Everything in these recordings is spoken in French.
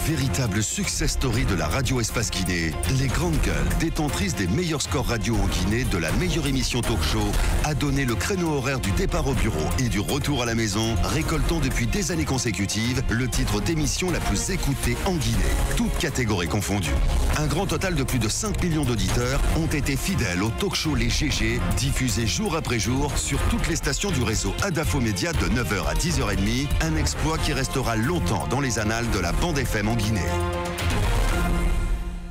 Véritable success story de la radio Espace Guinée, les grandes gueules, détentrices des meilleurs scores radio en Guinée, de la meilleure émission talk show, a donné le créneau horaire du départ au bureau et du retour à la maison, récoltant depuis des années consécutives le titre d'émission la plus écoutée en Guinée, toutes catégories confondues. Un grand total de plus de 5 millions d'auditeurs ont été fidèles au talk show Les GG, diffusé jour après jour sur toutes les stations du réseau Adafo Média de 9h à 10h30, un exploit qui restera longtemps dans les annales de la bande FM en Guinée.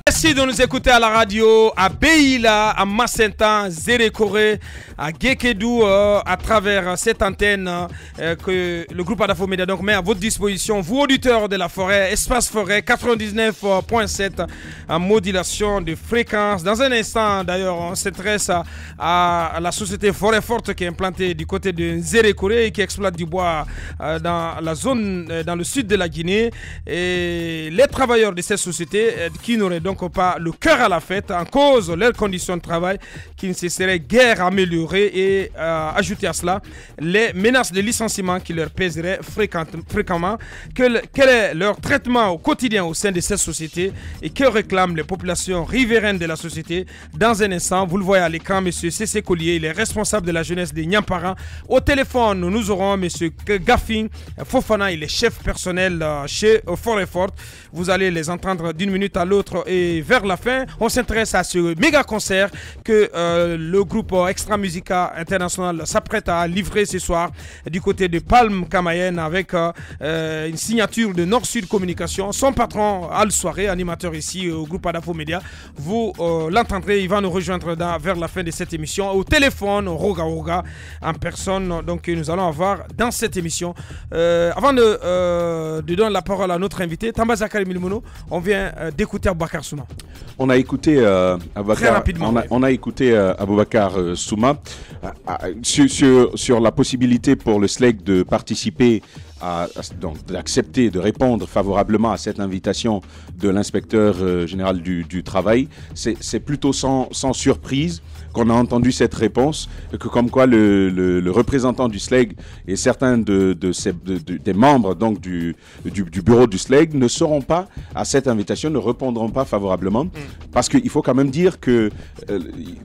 Merci de nous écouter à la radio, à Beila, à Massentan, Zérékoré, à Gekedou, à travers cette antenne que le groupe Adafo Média donc met à votre disposition, vous auditeurs de la forêt, Espace Forêt 99.7 en modulation de fréquence. Dans un instant, d'ailleurs, on s'intéresse à la société Forêt Forte qui est implantée du côté de Zérékoré et qui exploite du bois dans la zone, dans le sud de la Guinée. Et les travailleurs de cette société qui n'auraient donc pas le cœur à la fête en cause leurs conditions de travail qui ne se seraient guère améliorées et ajouter à cela les menaces de licenciement qui leur pèseraient fréquemment. Quel est leur traitement au quotidien au sein de cette société et que réclament les populations riveraines de la société? Dans un instant, vous le voyez à l'écran, M. Cécé Collier, il est responsable de la jeunesse des Nyampara. Au téléphone, nous aurons M. Gaffin Fofana, il est chef personnel chez Forêt Forte. Vous allez les entendre d'une minute à l'autre et vers la fin, on s'intéresse à ce méga concert que le groupe Extra Musica International s'apprête à livrer ce soir du côté de Palm Kamayenne avec une signature de Nord-Sud Communication. Son patron Al Soirée, animateur ici au groupe Adafo Média. Vous l'entendrez, il va nous rejoindre vers la fin de cette émission. Au téléphone, Roga Roga en personne, donc nous allons avoir dans cette émission. Avant de donner la parole à notre invité, Tamba Zakari Milmono, on vient d'écouter Aboubakar Souma. On a écouté Aboubakar Souma sur la possibilité pour le SLEG de participer donc d'accepter, de répondre favorablement à cette invitation de l'inspecteur général du travail. C'est plutôt sans surprise qu'on a entendu cette réponse, que comme quoi le représentant du SLEG et certains des membres donc du bureau du SLEG ne seront pas à cette invitation, ne répondront pas favorablement, parce qu'il faut quand même dire que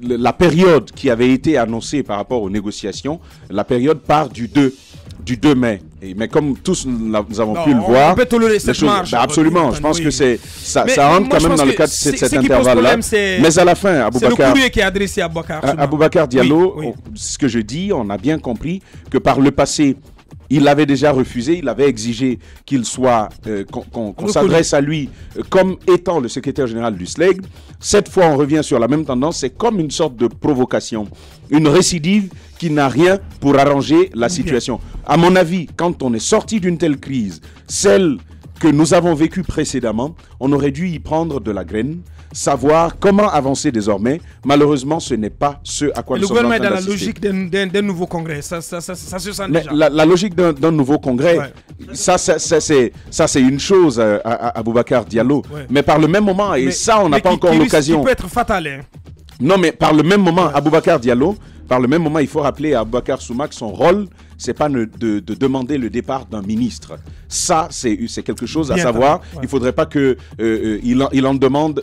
la période qui avait été annoncée par rapport aux négociations, la période part du 2 mai. Mais comme tous nous avons pu le voir, on peut tolérer cette marge. Absolument, je pense que ça rentre quand même dans le cadre de cet intervalle-là. Mais à la fin, c'est le courrier qui est adressé à Aboubakar Diallo, ce que je dis, on a bien compris que par le passé, il avait déjà refusé, il avait exigé qu'il soit, qu'on s'adresse à lui comme étant le secrétaire général du SLEG. Cette fois, on revient sur la même tendance, c'est comme une sorte de provocation, une récidive qui n'a rien pour arranger la situation. À mon avis, quand on est sorti d'une telle crise, celle que nous avons vécue précédemment, on aurait dû y prendre de la graine, savoir comment avancer désormais. Malheureusement, ce n'est pas ce à quoi nous sommes en train d'assister. Le gouvernement est dans la logique d'un nouveau congrès, ça se sent déjà. La logique d'un nouveau congrès, ça c'est une chose à Aboubakar Diallo. Mais par le même moment, et ça on n'a pas encore l'occasion. Qui peut être fatal. Hein. Non, mais par le même moment, Aboubakar Diallo, par le même moment, il faut rappeler à Aboubakar Souma que son rôle, c'est pas de demander le départ d'un ministre. Ça, c'est quelque chose à savoir. Il faudrait pas que il en demande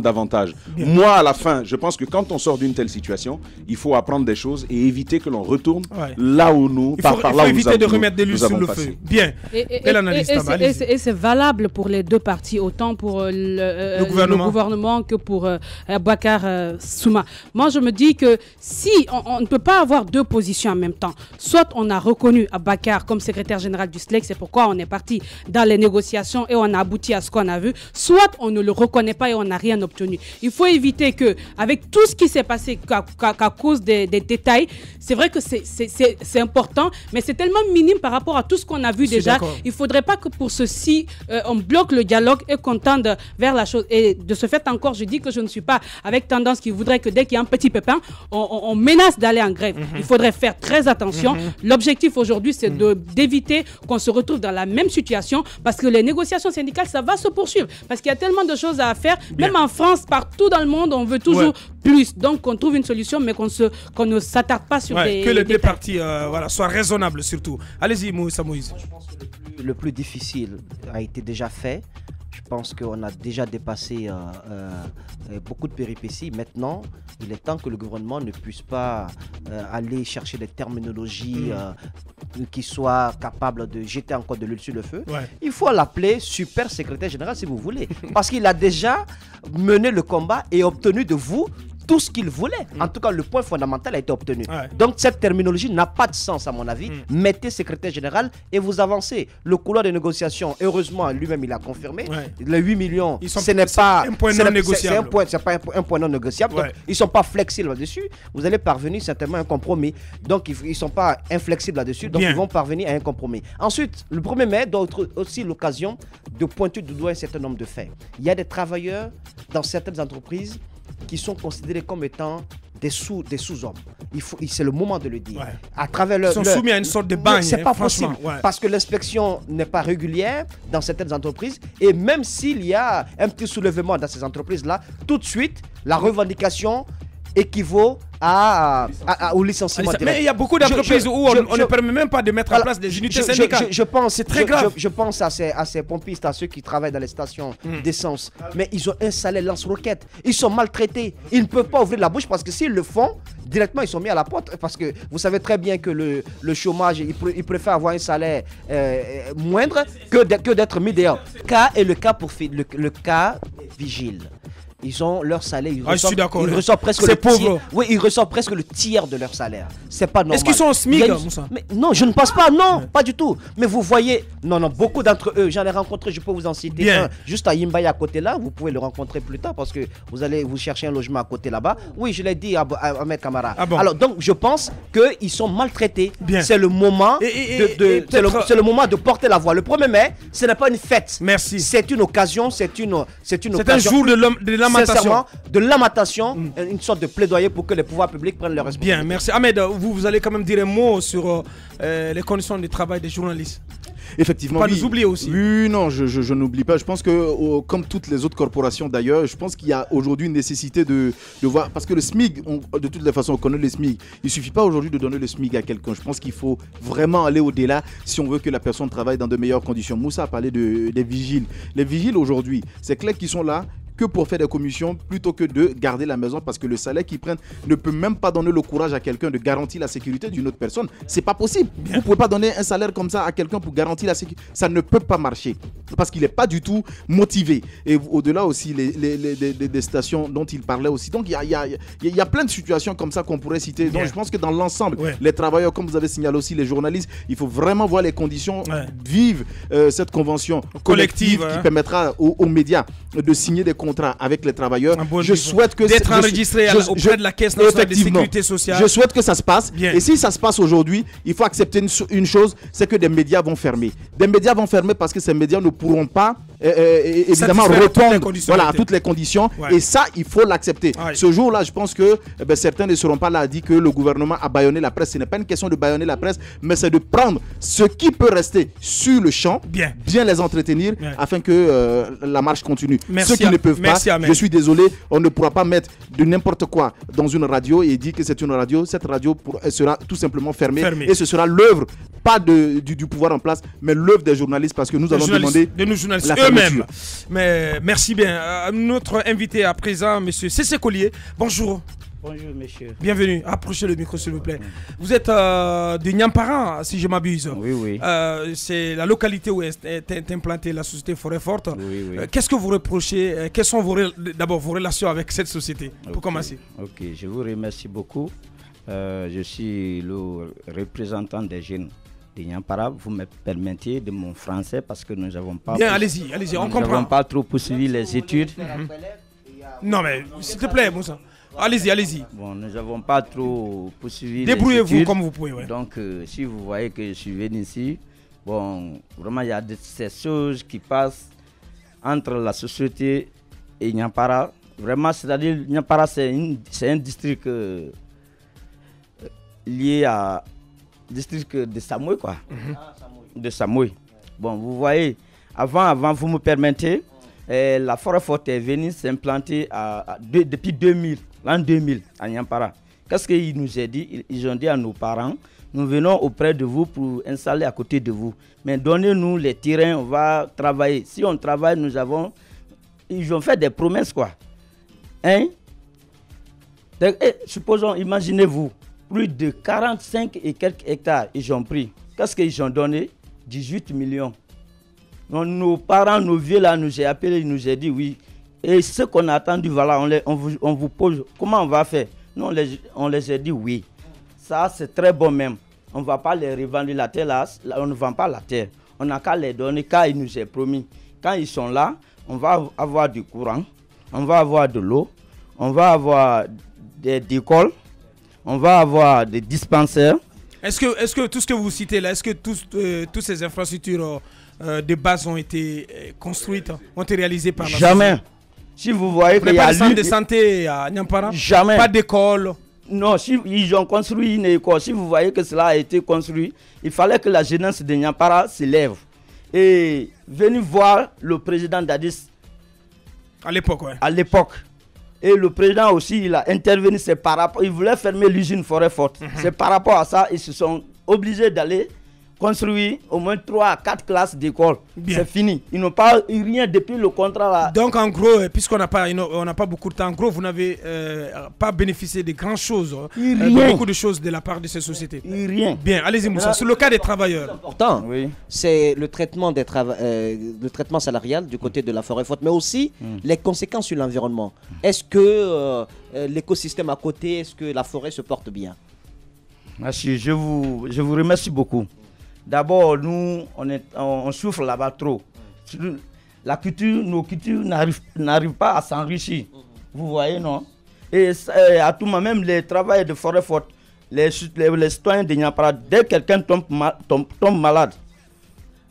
davantage. Moi, à la fin, je pense que quand on sort d'une telle situation, il faut apprendre des choses et éviter que l'on retourne là où nous, il faut éviter de remettre de l'huile sur le feu. Bien. Et c'est valable pour les deux parties, autant pour le gouvernement que pour Aboubakar Souma. Moi, je me dis que si on ne peut pas avoir deux positions en même temps, soit on a reconnu Aboubakar comme secrétaire général du SLEG, c'est pourquoi on est parti dans les négociations et on a abouti à ce qu'on a vu, soit on ne le reconnaît pas et on n'a rien obtenu. Il faut éviter que, avec tout ce qui s'est passé qu'à cause des détails, c'est vrai que c'est important, mais c'est tellement minime par rapport à tout ce qu'on a vu déjà. Il ne faudrait pas que pour ceci, on bloque le dialogue et qu'on tende vers la chose. Et de ce fait encore, je dis que je ne suis pas avec tendance qui voudrait que dès qu'il y a un petit pépin, on menace d'aller en grève. Il faudrait faire très attention. L'objectif aujourd'hui, c'est d'éviter qu'on se retrouve dans la même situation, parce que les négociations syndicales, ça va se poursuivre. Parce qu'il y a tellement de choses à faire. Même en France, partout dans le monde, on veut toujours plus. Donc, qu'on trouve une solution, mais qu'on ne s'attarde pas sur des que les deux parties soient raisonnables, surtout. Allez-y, Moïse. Moi, je pense que le plus difficile a été déjà fait. Je pense qu'on a déjà dépassé beaucoup de péripéties. Maintenant, il est temps que le gouvernement ne puisse pas aller chercher des terminologies qui soient capables de jeter encore de l'huile sur le feu. Il faut l'appeler super secrétaire général si vous voulez. Parce qu'il a déjà mené le combat et obtenu de vous tout ce qu'il voulait. En tout cas, le point fondamental a été obtenu. Donc, cette terminologie n'a pas de sens, à mon avis. Mettez secrétaire général et vous avancez. Le couloir de négociation, heureusement, lui-même, il a confirmé. Les 8 millions, ce n'est pas un point non négociable. C'est pas un point non négociable. Donc, ils ne sont pas flexibles là-dessus. Vous allez parvenir certainement à un compromis. Donc, ils ne sont pas inflexibles là-dessus. Donc, ils vont parvenir à un compromis. Ensuite, le 1er mai doit être aussi l'occasion de pointer du doigt un certain nombre de faits. Il y a des travailleurs dans certaines entreprises qui sont considérés comme étant des sous-hommes. C'est le moment de le dire. À travers ils sont soumis à une sorte de bagne. C'est pas possible. Parce que l'inspection n'est pas régulière dans certaines entreprises. Et même s'il y a un petit soulèvement dans ces entreprises-là, tout de suite, la revendication équivaut au licenciement direct. Mais il y a beaucoup d'entreprises où on ne permet même pas de mettre en place des unités syndicales. C'est très grave. Je pense à ces pompistes, à ceux qui travaillent dans les stations d'essence. Mais ils ont un salaire lance-roquette. Ils sont maltraités. Ils ne peuvent pas ouvrir la bouche parce que s'ils le font, directement ils sont mis à la porte. Parce que vous savez très bien que le chômage, ils préfèrent avoir un salaire moindre que d'être mis dehors. Le cas vigile. Ils ont leur salaire, ils reçoivent presque le tiers. Oui, ils reçoivent presque le tiers de leur salaire. C'est pas normal. Est-ce qu'ils sont au SMIC, Moussa? Non, je ne pense pas. Non, pas du tout. Mais vous voyez, non, beaucoup d'entre eux, j'en ai rencontré, je peux vous en citer un, juste à Yimbaye à côté là. Vous pouvez le rencontrer plus tard parce que vous allez vous chercher un logement à côté là-bas. Oui, je l'ai dit à mes camarades. Alors donc, je pense qu'ils sont maltraités. C'est le moment c'est le moment de porter la voix. Le 1er mai, ce n'est pas une fête. Merci. C'est une occasion, c'est un jour de lamentation, une sorte de plaidoyer pour que les pouvoirs publics prennent leur responsabilité. Bien, merci. Ahmed, vous allez quand même dire un mot sur les conditions de travail des journalistes. Effectivement, pas nous oublier aussi. Oui, non, je n'oublie pas. Je pense que, comme toutes les autres corporations d'ailleurs, je pense qu'il y a aujourd'hui une nécessité de voir. Parce que le SMIC, de toutes les façons, on connaît le SMIC. Il ne suffit pas aujourd'hui de donner le SMIC à quelqu'un. Je pense qu'il faut vraiment aller au-delà si on veut que la personne travaille dans de meilleures conditions. Moussa a parlé des vigiles. Les vigiles aujourd'hui, c'est clair qu'ils sont là que pour faire des commissions plutôt que de garder la maison parce que le salaire qu'ils prennent ne peut même pas donner le courage à quelqu'un de garantir la sécurité d'une autre personne. C'est pas possible. Vous ne pouvez pas donner un salaire comme ça à quelqu'un pour garantir la sécurité. Ça ne peut pas marcher parce qu'il n'est pas du tout motivé. Et au-delà aussi des stations dont il parlait aussi. Donc il y a plein de situations comme ça qu'on pourrait citer. Donc je pense que dans l'ensemble, les travailleurs, comme vous avez signalé aussi, les journalistes, il faut vraiment voir les conditions vivre cette convention collective qui permettra aux médias de signer des contrats avec les travailleurs. Je souhaite que d'être enregistré auprès de la Caisse nationale de sécurité sociale. Je souhaite que ça se passe. Et si ça se passe aujourd'hui, il faut accepter une chose, c'est que des médias vont fermer. Des médias vont fermer parce que ces médias ne pourront pas évidemment répondre à toutes les conditions. Et ça, il faut l'accepter. Ce jour-là, je pense que certains ne seront pas là à dire que le gouvernement a bâillonné la presse. Ce n'est pas une question de bâillonner la presse, mais c'est de prendre ce qui peut rester sur le champ, bien les entretenir afin que la marche continue. Ceux qui ne peuvent pas, je suis désolé, on ne pourra pas mettre de n'importe quoi dans une radio et dire que c'est une radio. Cette radio sera tout simplement fermée. Et ce sera l'œuvre, pas du pouvoir en place, mais l'œuvre des journalistes parce que nous allons demander de nos journalistes eux-mêmes. Mais merci bien. Notre invité à présent, monsieur Cécé Collier. Bonjour. Bonjour, monsieur. Bienvenue. Approchez le micro, s'il vous plaît. Vous êtes de Nyampara, si je m'abuse. Oui. C'est la localité où est implantée la société Forêt Forte. Oui. Qu'est-ce que vous reprochez? Quelles sont d'abord vos relations avec cette société? Pour commencer. Ok, je vous remercie beaucoup. Je suis le représentant des jeunes de Nyampara. Vous me permettez de mon français parce que nous n'avons pas... Bien, allez-y, on comprend. Nous n'avons pas trop poursuivi les études. Non, mais s'il te plaît, Moussa. Allez-y. Bon, nous n'avons pas trop poursuivi. Débrouillez-vous comme vous pouvez. Donc, si vous voyez que je suis venu ici, bon, vraiment, il y a ces choses qui passent entre la société et Nyampara. Vraiment, c'est-à-dire, Nyampara, c'est un district lié à district de Samoy, quoi. De Samoy. Bon, vous voyez, avant, vous me permettez, la Forêt Forte est venue s'implanter depuis 2000. L'an 2000 à Nyampara. Qu'est-ce qu'ils nous ont dit? Ils ont dit à nos parents nous venons auprès de vous pour installer à côté de vous. Mais donnez-nous les terrains, on va travailler. Si on travaille, ils ont fait des promesses, quoi. Hein? Supposons, imaginez-vous, plus de 45 et quelques hectares, ils ont pris. Qu'est-ce qu'ils ont donné? 18 millions. Donc, nos parents, nos vieux, là, nous ont appelés, ils nous ont dit oui. Et ce qu'on a attendu, voilà, on vous pose, comment on va faire? Nous, on les a dit oui. Ça, c'est très bon même. On ne va pas les revendre la terre, là, on ne vend pas la terre. On n'a qu'à les donner, car ils nous ont promis. Quand ils sont là, on va avoir du courant, on va avoir de l'eau, on va avoir des écoles, on va avoir des dispensaires. Est-ce que tout ce que vous citez là, est-ce que toutes ces infrastructures de base ont été construites, ont été réalisées par la Jamais. Société? Si vous voyez qu'il y a pas de centre de santé à Nyampara? Jamais. Pas d'école? Non, si ils ont construit une école, si vous voyez que cela a été construit, il fallait que la jeunesse de Nyampara se lève et venir voir le président d'Addis. À l'époque, oui. À l'époque. Et le président aussi, il a intervenu, c'est par rapport, il voulait fermer l'usine Forêt Forte. C'est par rapport à ça, ils se sont obligés d'aller construire au moins 3 à 4 classes d'école. C'est fini. Ils n'ont pas eu rien depuis le contrat là. Donc en gros, puisqu'on n'a pas beaucoup de temps, en gros, vous n'avez pas bénéficié de grandes choses, de beaucoup de choses de la part de ces sociétés. Rien. Bien, allez-y Moussa. Sur le cas des travailleurs. Important, oui. C'est le traitement le traitement salarial du côté de la Forêt Forte, mais aussi les conséquences sur l'environnement. Est-ce que l'écosystème à côté, est-ce que la forêt se porte bien? Merci, je vous remercie beaucoup. D'abord, nous, on souffre là-bas trop. Nos cultures n'arrivent pas à s'enrichir. Vous voyez, non? Et à tout moment, même les travailleurs de Forêt Forte, les citoyens de Nyampara, dès que quelqu'un tombe malade,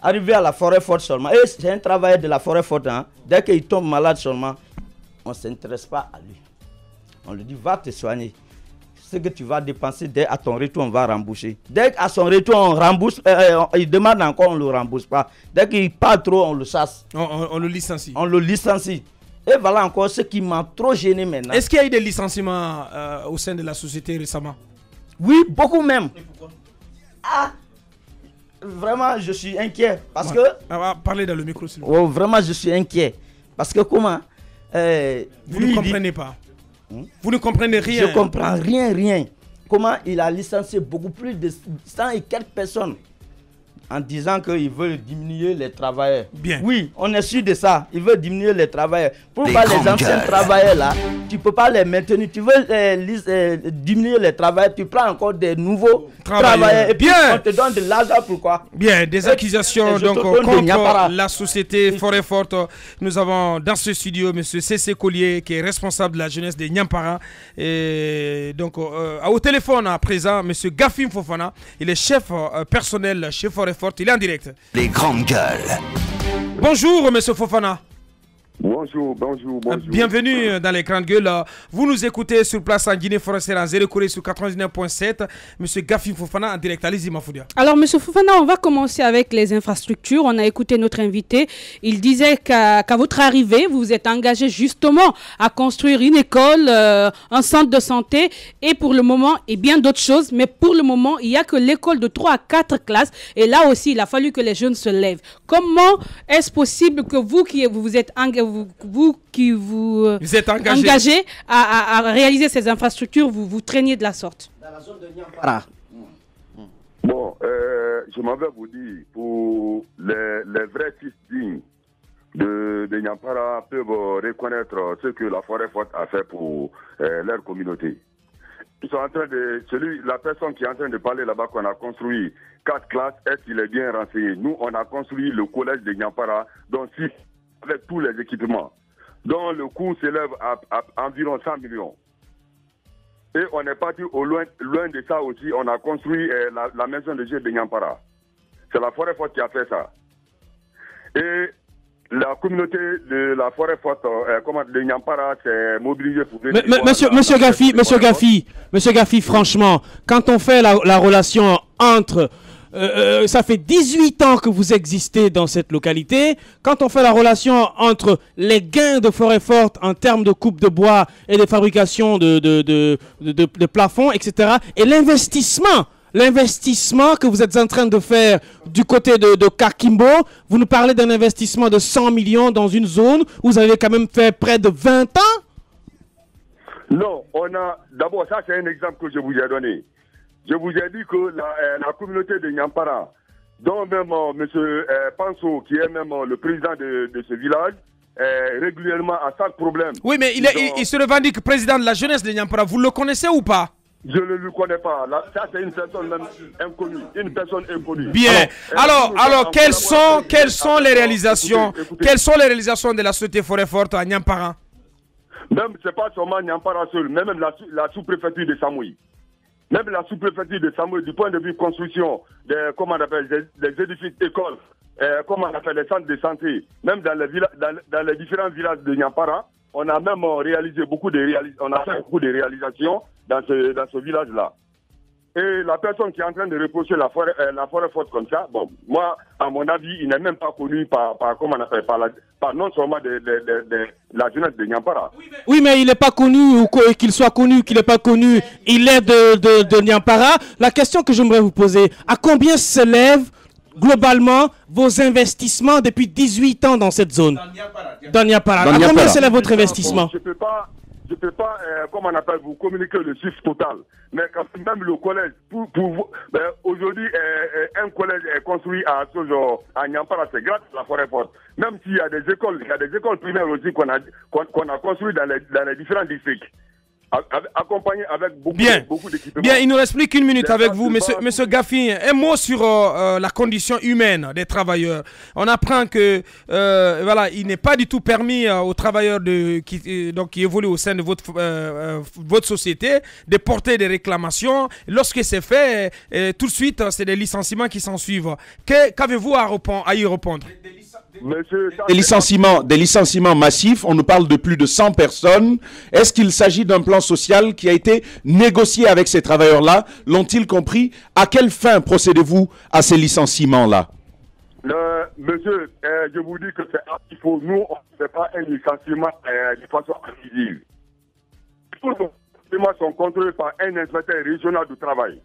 arrivé à la Forêt Forte seulement, et c'est un travailleur de la Forêt Forte, hein, dès qu'il tombe malade seulement, on ne s'intéresse pas à lui. On lui dit, va te soigner. Ce que tu vas dépenser, dès à ton retour, on va rembourser. Dès qu'à son retour, on rembourse, il demande encore, on ne le rembourse pas. Dès qu'il part trop, on le chasse. On le licencie. On le licencie. Et voilà encore ce qui m'a trop gêné maintenant. Est-ce qu'il y a eu des licenciements au sein de la société récemment? Oui, beaucoup même. Ah, vraiment, je suis inquiet. Parce que... On va parler dans le micro, s'il vous plaît. Oh, vraiment, je suis inquiet. Parce que comment vous ne comprenez pas. Vous ne comprenez rien. Je ne comprends rien. Comment il a licencié beaucoup plus de 100 et quelques personnes en disant qu'il veut diminuer les travailleurs. Bien. Oui, on est sûr de ça. Il veut diminuer les travailleurs. Pourquoi les anciens travailleurs là, tu ne peux pas les maintenir. Tu veux diminuer les travailleurs, tu prends encore des nouveaux travailleurs. Et puis on te donne de l'argent, pourquoi? Bien, des accusations donc contre la société Forêt Forte. Nous avons dans ce studio M. C.C. Collier qui est responsable de la jeunesse de Nyampara. Et donc au téléphone à présent, M. Gafim Fofana, il est chef personnel chez Forêt Forte, il est en direct. Les grandes gueules. Bonjour Monsieur Fofana. Bonjour. Bienvenue dans les grandes gueules. Vous nous écoutez sur place en Guinée forestière en Zérekoré sur 99.7. Monsieur Gafim Fofana en direct. Allez-y Mafoudia. Alors Monsieur Fofana, on va commencer avec les infrastructures. On a écouté notre invité. Il disait qu'à votre arrivée, vous vous êtes engagé justement à construire une école, un centre de santé et pour le moment, et bien d'autres choses. Mais pour le moment, il n'y a que l'école de 3 à 4 classes. Et là aussi, il a fallu que les jeunes se lèvent. Comment est-ce possible que vous qui vous êtes êtes engagé à réaliser ces infrastructures, vous traîniez de la sorte? Dans la zone de Nyampara. Bon, je m'en vais vous dire, pour les vrais fils dignes de Nyampara peuvent reconnaître ce que la Forêt Forte a fait pour leur communauté. Ils sont en train la personne qui est en train de parler là-bas qu'on a construit 4 classes, est-ce qu'il est bien renseigné? Nous, on a construit le collège de Nyampara, donc avec tous les équipements, dont le coût s'élève à environ 100 millions. Et on est parti loin de ça aussi, on a construit la maison de jeu de Nyampara. C'est la Forêt Forte qui a fait ça. Et la communauté de la Forêt Forte, de Nyampara, s'est mobilisée pour... Monsieur Gaffi, franchement, quand on fait la relation entre... ça fait 18 ans que vous existez dans cette localité. Quand on fait la relation entre les gains de Forêt Forte en termes de coupe de bois et de fabrication de plafonds, etc., et l'investissement l'investissement que vous êtes en train de faire du côté de Kakimbo, vous nous parlez d'un investissement de 100 millions dans une zone où vous avez quand même fait près de 20 ans? Non, d'abord, ça c'est un exemple que je vous ai donné. Je vous ai dit que la communauté de Nyampara, dont même M. Panso, qui est même le président de ce village, régulièrement à chaque problème. Oui, mais il se revendique président de la jeunesse de Nyampara. Vous le connaissez ou pas? Je ne le connais pas. Ça, c'est une personne même inconnue. Une personne inconnue. Bien. Alors quelles sont les réalisations Quelles sont les réalisations de la Société Forêt Forte à Nyampara? Même, c'est pas seulement Nyampara seul, même la sous-préfecture de Samouy. Même la sous-préfecture de Samouy, du point de vue construction, des édifices écoles, les centres de santé, même dans les différents villages de Nyampara, on a même réalisé beaucoup de réalisations dans ce village-là. Et la personne qui est en train de reprocher la forêt forte comme ça, bon, moi, à mon avis, il n'est même pas connu par non seulement de la jeunesse de Nyampara. Oui, mais il n'est pas connu, ou qu'il soit connu, qu'il n'est pas connu, il est de Nyampara. La question que j'aimerais vous poser, à combien s'élèvent globalement vos investissements depuis 18 ans dans cette zone? Dans Nyampara. À combien s'élève votre investissement? Je ne peux pas, vous communiquer le chiffre total. Mais quand même le collège, aujourd'hui, un collège est construit à Nyampara, c'est grâce à la forêt forte. Même s'il y a des écoles primaires aussi qu'on a construites dans les différents districts. Accompagné avec beaucoup d'équipements. Bien, il nous reste plus qu'une minute avec vous, monsieur Gafi. Un mot sur la condition humaine des travailleurs. On apprend que il n'est pas du tout permis aux travailleurs qui évoluent au sein de votre société de porter des réclamations. Lorsque c'est fait, tout de suite, c'est des licenciements qui s'en suivent. Qu'avez-vous à y répondre? Des licenciements massifs, on nous parle de plus de 100 personnes. Est-ce qu'il s'agit d'un plan social qui a été négocié avec ces travailleurs-là? L'ont-ils compris? À quelle fin procédez-vous à ces licenciements-là? Monsieur, je vous dis que nous, on ne fait pas un licenciement de façon invisible. Tous nos licenciements sont contrôlés par un inspecteur régional du travail.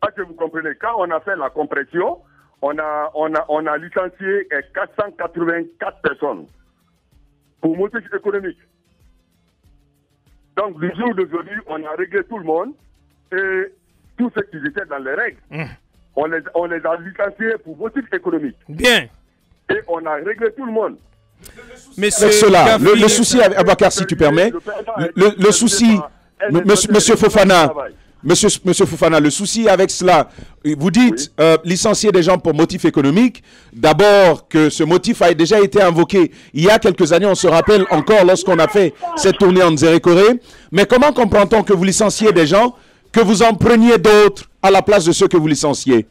Est-ce que vous comprenez? Quand on a fait la compression, on a licencié 484 personnes pour motif économique. Donc, le jour d'aujourd'hui, on a réglé tout le monde et tous ceux qui étaient dans les règles. On les a licenciés pour motif économique. Bien. Et on a réglé tout le monde. Mais cela, le souci, Abakar, si tu permets, le souci, Monsieur Fofana. Monsieur Fofana, le souci avec cela, vous dites licencier des gens pour motif économique. D'abord que ce motif a déjà été invoqué il y a quelques années, on se rappelle encore lorsqu'on a fait cette tournée en Nzérékoré. Mais comment comprend-on que vous licenciez des gens, que vous en preniez d'autres à la place de ceux que vous licenciez?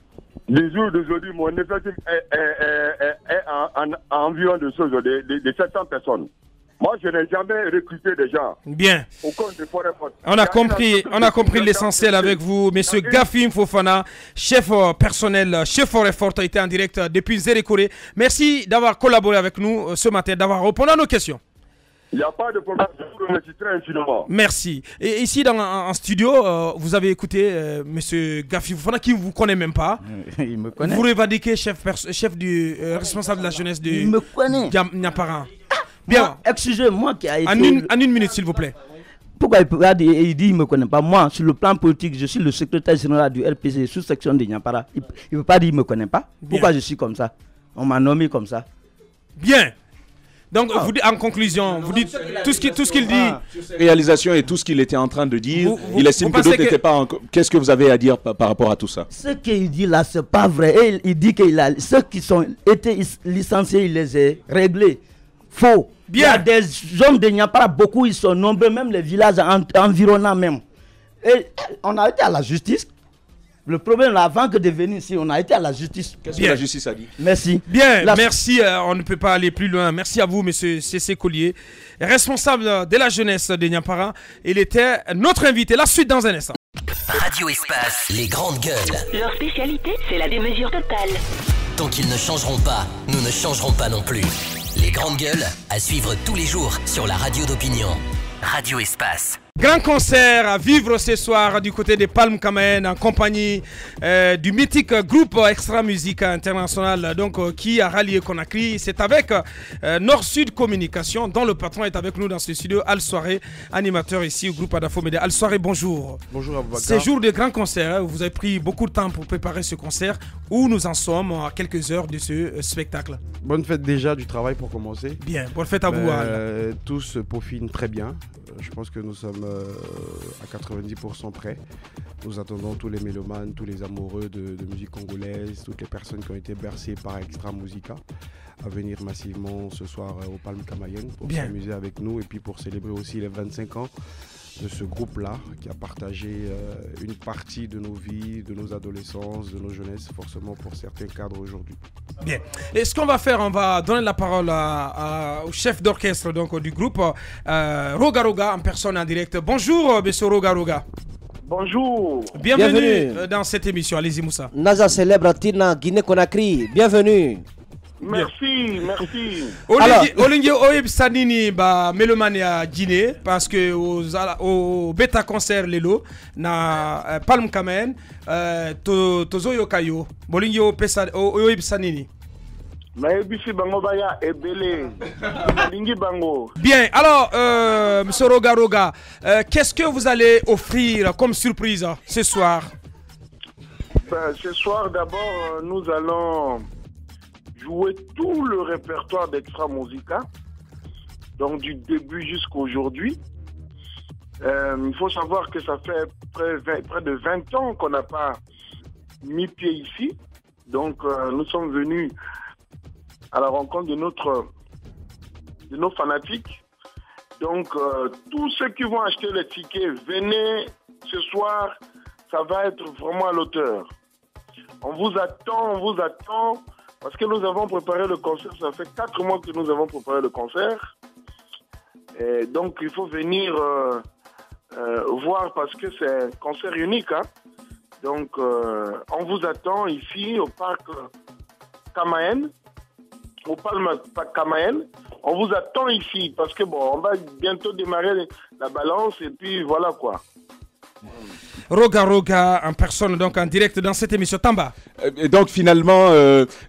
Les jours d'aujourd'hui, mon effectif est à environ de 700 personnes. Moi, je n'ai jamais recruté des gens. Bien. Au compte de forêt forte. On a compris l'essentiel avec vous. Monsieur Gafim Fofana, chef personnel, chef forêt forte, a été en direct depuis Nzérékoré. Merci d'avoir collaboré avec nous ce matin, d'avoir répondu à nos questions. Il n'y a pas de problème, je vous remercie très infiniment. Merci. Et ici, en studio, vous avez écouté monsieur Gafi Fofana, qui ne vous connaît même pas. Il me connaît. Vous revendiquez chef du responsable de la jeunesse de Nyampara. Bien. Excusez-moi qui a été... En une minute, s'il vous plaît. Pourquoi il dit qu'il ne me connaît pas? Moi, sur le plan politique, je suis le secrétaire général du RPC, sous-section de Nyampara. Il ne peut pas dire qu'il ne me connaît pas. Bien. Pourquoi je suis comme ça? On m'a nommé comme ça. Bien. Donc, vous dites, en conclusion, vous dites tout ce qu'il dit. Réalisation et tout ce qu'il était en train de dire, il estime que d'autres n'étaient pas. Qu'est-ce que vous avez à dire par rapport à tout ça? Ce qu'il dit là, c'est pas vrai. Et il dit que ceux qui ont été licenciés, il les a réglés. Faux. Bien. Il y a des hommes de Nyampara, beaucoup, ils sont nombreux, même les villages environnants même. Et on a été à la justice. Le problème, là, avant que de venir ici, on a été à la justice. Qu'est-ce que la justice a dit? Merci. Bien, merci. On ne peut pas aller plus loin. Merci à vous, monsieur C.C. Collier, responsable de la jeunesse de Nyampara. Il était notre invité. La suite dans un instant. Radio Espace, les grandes gueules. Leur spécialité, c'est la démesure totale. Tant qu'ils ne changeront pas, nous ne changerons pas non plus. Les grandes gueules, à suivre tous les jours sur la radio d'opinion. Radio Espace. Grand concert à vivre ce soir du côté des Palmes Kamen en compagnie du mythique groupe Extra Musique International donc, qui a rallié Conakry. C'est avec Nord-Sud Communication dont le patron est avec nous dans ce studio. Al Soiré, animateur ici au groupe Adafo Média. Al Soiré, bonjour. Bonjour Aboubacar. C'est jour de grand concert. Vous avez pris beaucoup de temps pour préparer ce concert. Où nous en sommes à quelques heures de ce spectacle. Bonne fête déjà du travail pour commencer. Bien, bonne fête à vous. Tout se peaufine très bien. Je pense que nous sommes à 90% prêts. Nous attendons tous les mélomanes, tous les amoureux de musique congolaise, toutes les personnes qui ont été bercées par Extra Musica à venir massivement ce soir au Palmes Camayen pour s'amuser avec nous et puis pour célébrer aussi les 25 ans de ce groupe-là qui a partagé une partie de nos vies, de nos adolescences, de nos jeunesses, forcément pour certains cadres aujourd'hui. Bien. Et ce qu'on va faire, on va donner la parole au chef d'orchestre du groupe, Roga Roga, en personne en direct. Bonjour, monsieur Roga Roga. Bonjour. Bienvenue dans cette émission. Allez-y, Moussa. Naza célèbre Tina Guinée-Conakry. Bienvenue. Merci, merci. Olingi Oib Sanini ba Melomania Guinée parce que au bêta concert lelo na Palmes Kamen tozo yokayo Bolingi Oib Sanini. Bien, alors monsieur Roga Roga, qu'est-ce que vous allez offrir comme surprise ce soir? Ce soir d'abord nous allons jouer tout le répertoire d'Extra Musica, donc du début jusqu'à aujourd'hui. Il faut savoir que ça fait près de 20 ans qu'on n'a pas mis pied ici. Donc nous sommes venus à la rencontre de nos fanatiques. Donc tous ceux qui vont acheter les tickets, venez ce soir, ça va être vraiment à l'auteur. On vous attend. Parce que nous avons préparé le concert, ça fait 4 mois que nous avons préparé le concert. Et donc il faut venir voir parce que c'est un concert unique. Hein. Donc on vous attend ici au parc Kamaen, au Palmes Kamaen. On vous attend ici parce que bon, on va bientôt démarrer la balance et puis voilà quoi. Roga Roga en personne, donc en direct dans cette émission. Tamba. Et donc finalement,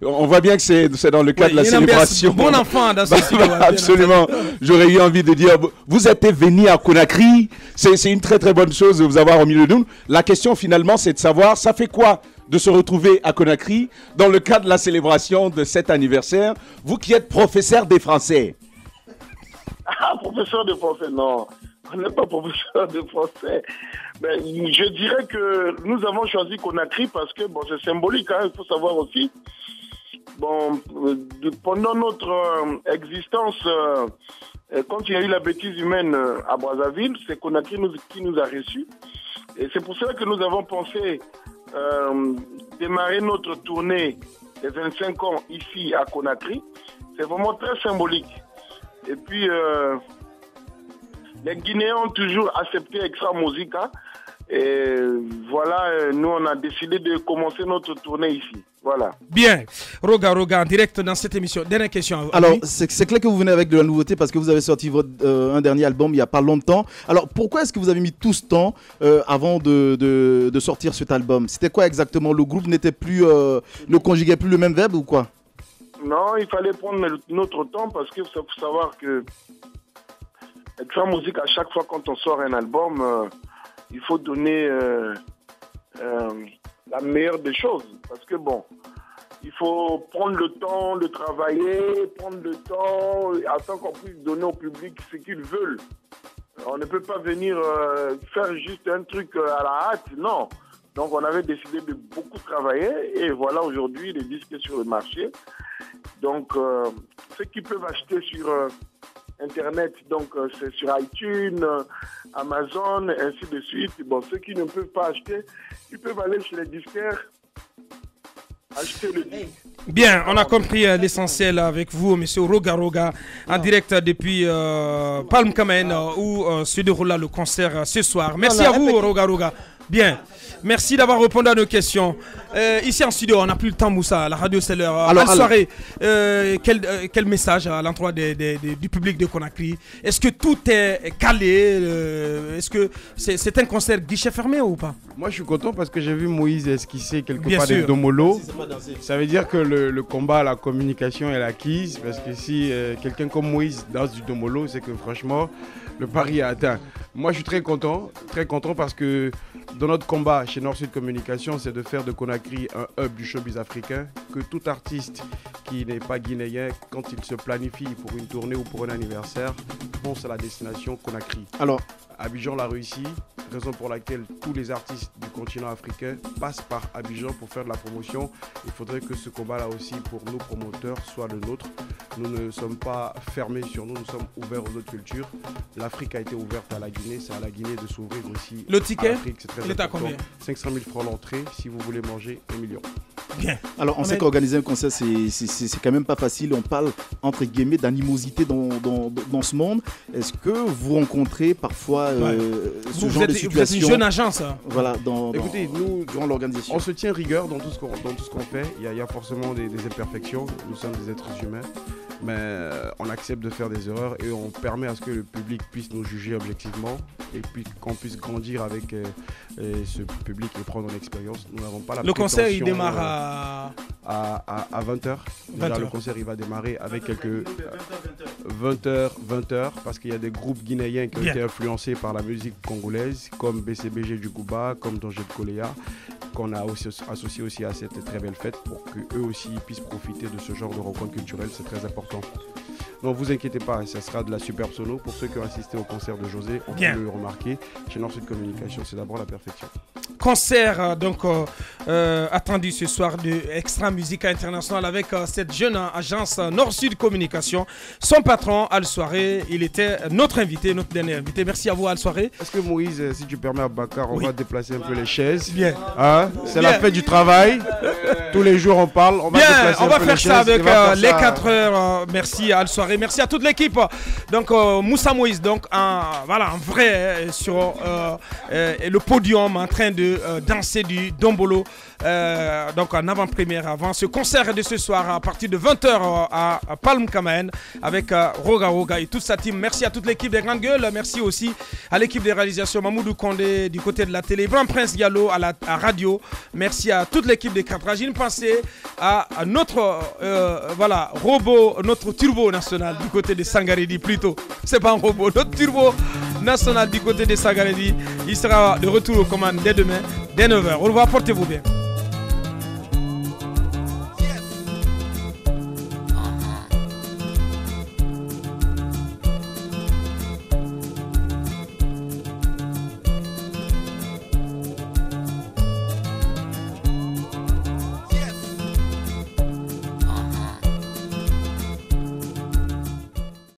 on voit bien que c'est dans le cadre de la célébration. Bon enfant dans ce studio. Absolument. J'aurais eu envie de dire, vous êtes venu à Conakry, c'est une très très bonne chose de vous avoir au milieu de nous. La question finalement, c'est de savoir, ça fait quoi de se retrouver à Conakry dans le cadre de la célébration de cet anniversaire, vous qui êtes professeur des Français. Ah, professeur de français, non. On n'est pas professeur de français. Mais je dirais que nous avons choisi Conakry parce que bon, c'est symbolique, hein, il faut savoir aussi. Bon, pendant notre existence, quand il y a eu la bêtise humaine à Brazzaville, c'est Conakry qui nous a reçus. Et c'est pour cela que nous avons pensé démarrer notre tournée des 25 ans ici à Conakry. C'est vraiment très symbolique. Et puis, les Guinéens ont toujours accepté Extra Musica. Et voilà, nous, on a décidé de commencer notre tournée ici. Voilà. Bien. Roga Roga, en direct dans cette émission. Dernière question. Alors, c'est clair que vous venez avec de la nouveauté parce que vous avez sorti un dernier album il n'y a pas longtemps. Alors, pourquoi est-ce que vous avez mis tout ce temps avant de sortir cet album? C'était quoi exactement? Le groupe n'était plus, ne conjuguait plus le même verbe ou quoi? Non, il fallait prendre notre temps parce qu'il faut savoir que Extra Musica, à chaque fois quand on sort un album, il faut donner la meilleure des choses. Parce que bon, il faut prendre le temps de travailler, prendre le temps afin qu'on puisse donner au public ce qu'ils veulent. On ne peut pas venir faire juste un truc à la hâte, non. Donc on avait décidé de beaucoup travailler et voilà aujourd'hui les disques sur le marché. Donc ceux qui peuvent acheter sur Internet, donc c'est sur iTunes, Amazon, ainsi de suite. Bon, ceux qui ne peuvent pas acheter, ils peuvent aller chez les disquaires, acheter le disque. Bien, on a compris l'essentiel avec vous, monsieur Roga Roga, en direct depuis Palmes Kamen, où se déroule le concert ce soir. Merci à vous, Roga Roga. Bien. Merci d'avoir répondu à nos questions. Ici en studio, on n'a plus le temps, Moussa. La radio, c'est l'heure. Alors, soirée, quel message à l'endroit du public de Conakry? Est-ce que tout est calé? Est-ce que c'est un concert guichet fermé ou pas? Moi, je suis content parce que j'ai vu Moïse esquisser quelque part des domolo. Ça veut dire que le combat, la communication est acquise. Parce que si quelqu'un comme Moïse danse du domolo, c'est que franchement, le pari est atteint. Moi, je suis très content parce que dans notre combat chez Nord-Sud Communication, c'est de faire de Conakry un hub du showbiz africain, que tout artiste qui n'est pas guinéen, quand il se planifie pour une tournée ou pour un anniversaire, pense à la destination Conakry. Alors, Abidjan l'a réussi, raison pour laquelle tous les artistes du continent africain passent par Abidjan pour faire de la promotion. Il faudrait que ce combat-là aussi, pour nos promoteurs, soit le nôtre. Nous ne sommes pas fermés sur nous sommes ouverts aux autres cultures. L'Afrique a été ouverte à la Guinée, c'est à la Guinée de s'ouvrir aussi. Le ticket, c'est très il est à combien? 500 000 francs l'entrée, si vous voulez manger 1 million. Bien. Alors on sait qu'organiser un concert, c'est quand même pas facile. On parle entre guillemets d'animosité dans ce monde. Est-ce que vous rencontrez parfois ce genre de situation? Vous êtes une jeune agence. Hein. Voilà, écoutez, nous, durant l'organisation, on se tient rigueur dans tout ce qu'on fait. Il y a forcément des imperfections. Nous sommes des êtres humains. Mais on accepte de faire des erreurs et on permet à ce que le public puisse nous juger objectivement et puis qu'on puisse grandir avec ce public et prendre l'expérience. Nous n'avons pas la Le concert, il démarre à 20h. Déjà, le concert, il va démarrer avec quelques 20h, parce qu'il y a des groupes guinéens qui ont été influencés par la musique congolaise, comme BCBG du Gouba, comme Danger de Koléa, qu'on a aussi associé aussi à cette très belle fête pour qu'eux aussi puissent profiter de ce genre de rencontre culturelle. C'est très important. Donc vous inquiétez pas, ça sera de la superbe sono. Pour ceux qui ont assisté au concert de José, on peut le remarquer. Chez Nord-Sud Communication, c'est d'abord la perfection. Concert attendu ce soir de Extra Musique International avec cette jeune agence Nord-Sud Communication. Son patron, Al Soirée, il était notre invité, notre dernier invité. Merci à vous, Al Soirée. Est-ce que Moïse, si tu permets à Bakar, on va déplacer un peu les chaises? Bien. Hein? C'est la fête du travail. Tous les jours on parle. On va déplacer on va faire ça avec les 4 heures. Merci à Al Soirée. Merci à toute l'équipe. Donc Moussa Moïse, donc un vrai sur le podium en train de danser du dombolo. Donc en avant-première avant ce concert de ce soir à partir de 20h à Palm Kamaen avec Roga Roga et toute sa team. Merci à toute l'équipe des Grandes Gueules. Merci aussi à l'équipe de réalisation Mamoudou Kondé du côté de la télé, Ibrahim Prince Diallo à radio. Merci à toute l'équipe des Cadrages. Une pensée à notre robot, notre turbo national du côté de Sangaredi plutôt. C'est pas un robot, notre turbo national du côté de Sangaredi. Il sera de retour aux commandes dès demain, dès 9h. Au revoir, portez-vous bien.